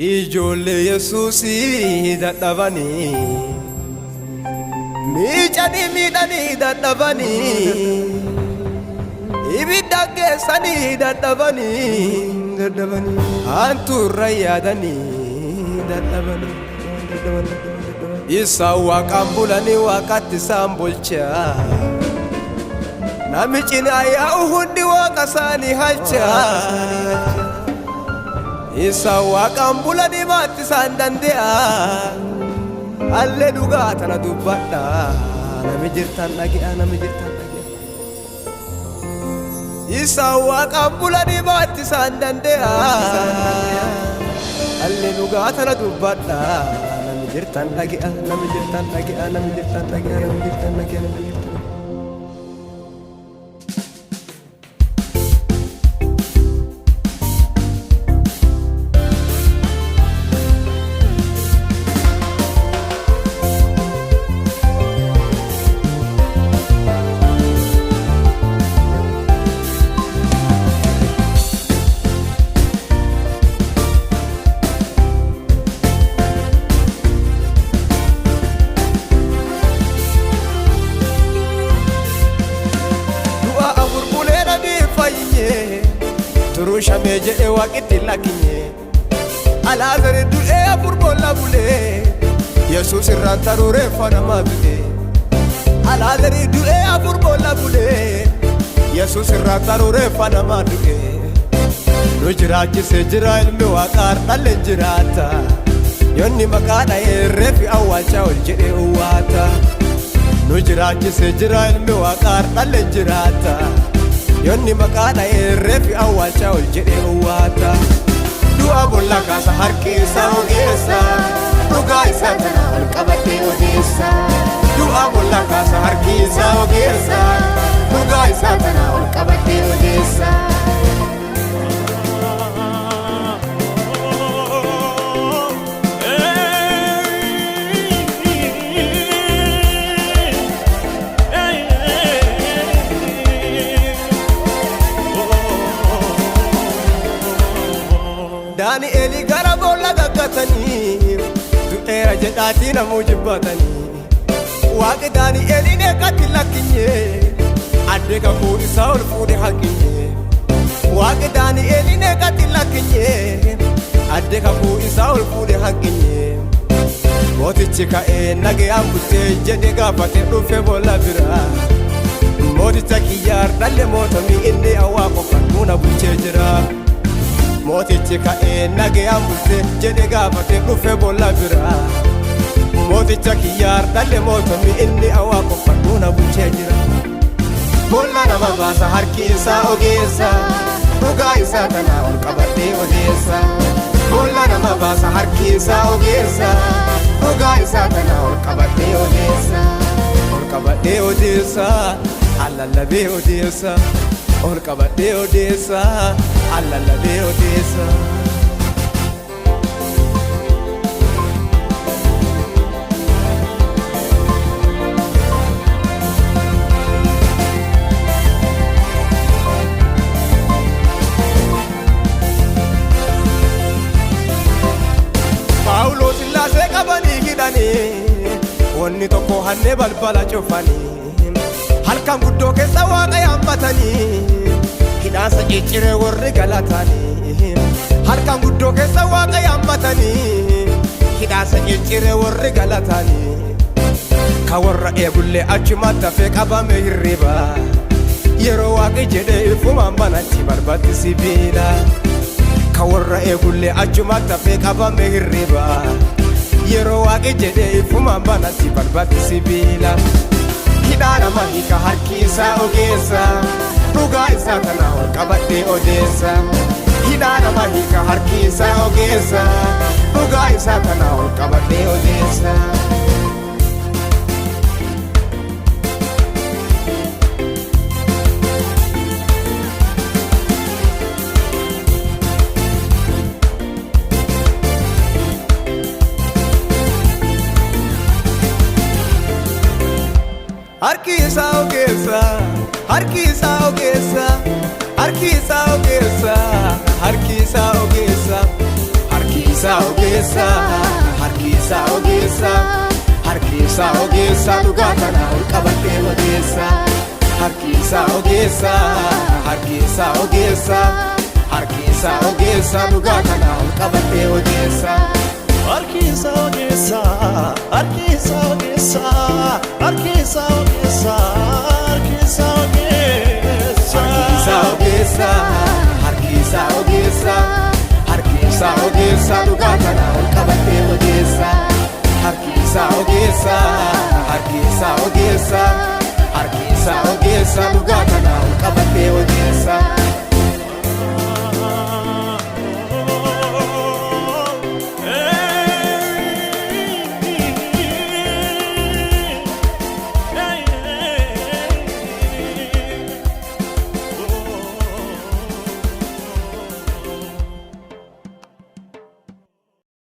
Ijoollee Yesuusii dadhabanii miicanii miidhanii dadhabanii ibidda geessanii dadhabanii hantuurra yaadanii dadhabanii isaan waaqaan bulanii waaqatti isaan bulchaa namichi yaa'u hundi waaqa isaanii halchaa isaan waaqaan bulanii maatti isaan dande'a allee dhugaa tana dubbadha nami jirtan dhage'a isaan waaqaan bulanii maatti isaan dande'a allee dhugaa tana dubbadha nami jirtan dhage'a Turusha meje wakiti lakinye alazari du'e furbolla bule Yesus irranta rure fana mabide alazari du'e furbolla bule Yesus irranta rure fana mabide nujirachi se jira ilmi waqar dalle jirata yonni makana refi awwacha oljede uwata nujirachi se jira ilmi waqar dalle jirata yonni makana refi awwacha oljede uwata du'a bolla kaasa harki isa ogeessa dhugaa isa tana walqabate odeessa du'a bolla kaasa harki isa ogeessa dhugaa isa tana walqabate odeessa Dani'eli gara bolla gaggatanii du'eera jedhaatii namuu jibbatanii waaqi Dani'eli neeqatti lakkinye adde kakuu isaa ol fuudhe hanqinye waaqi Dani'eli neeqatti lakkinye adde kakuu isaa ol fuudhe hanqinye mootichi ka'ee nagayaan bultee jedhe gaafate dhufe bolla bira mooticha kiyyaar dhalle mootomii inni awwaa qofan muna bulchee jira mootichi ka'ee nagayaan bultee jedhe gaafate dhufe bolla bira mooticha kiyyaar dhalle mootomii inni awwaa qofan muna bulchee jira bolla nama baasa harki isaa ogeessa dhugaa isaa tana ol qabadhee odeessa bolla nama baasa harki isaa ogeessa dhugaa isaa tana ol qabadhee odeessa alallabee odeessa ol qabadhee odeessa alallabee odeessa Paawulos Sillaasee qabanii hidhanii wanni tokko hannee balbala cufanii halkan guddoo keessa waaqa yaammatanii hidhaansa cicciree warri galatanii halkan guddoo keessa waaqa yaammatanii hidhaansa cicciree warri galatanii ka warra eegullee achumatti hafee qabame hirriba yeroo waaqi jedhee ifumaan banatti barbatti sibiila ka warra eegullee achumatti hafee qabame hirriba yeroo waaqi jedhee ifumaan banatti barbatti sibiila hidhaa nama hiika harki isaa ogeessa dhugaa isaa tana ol qabadhee odeessa hidhaa nama hiika harki isaa ogeessa dhugaa isaa tana ol qabadhee odeessa harki isaa ogeessa harki isaa ogeessa harki isaa ogeessa harki isaa ogeessa harki ogeessa harkiisa ogeessa harkiisa ogeessa dhugaa kana ol qabadhee ogeessa harkiisa ogeessa harkiisa ogeessa harkiisa ogeessa dhugaa kana ol qabadhee ogeessa harkiisa ogeessa harkiisa ogeessa harkiisa ogeessa harkiisa ogeessa harkiisa ogeessa harkiisa ogeessa harkiisa ogeessa dhugaa kana ol qabadhee ogeessa harkiisa ogeessa harkiisa ogeessa harkiisa ogeessa dhugaa kana ol qabadhee ogeessa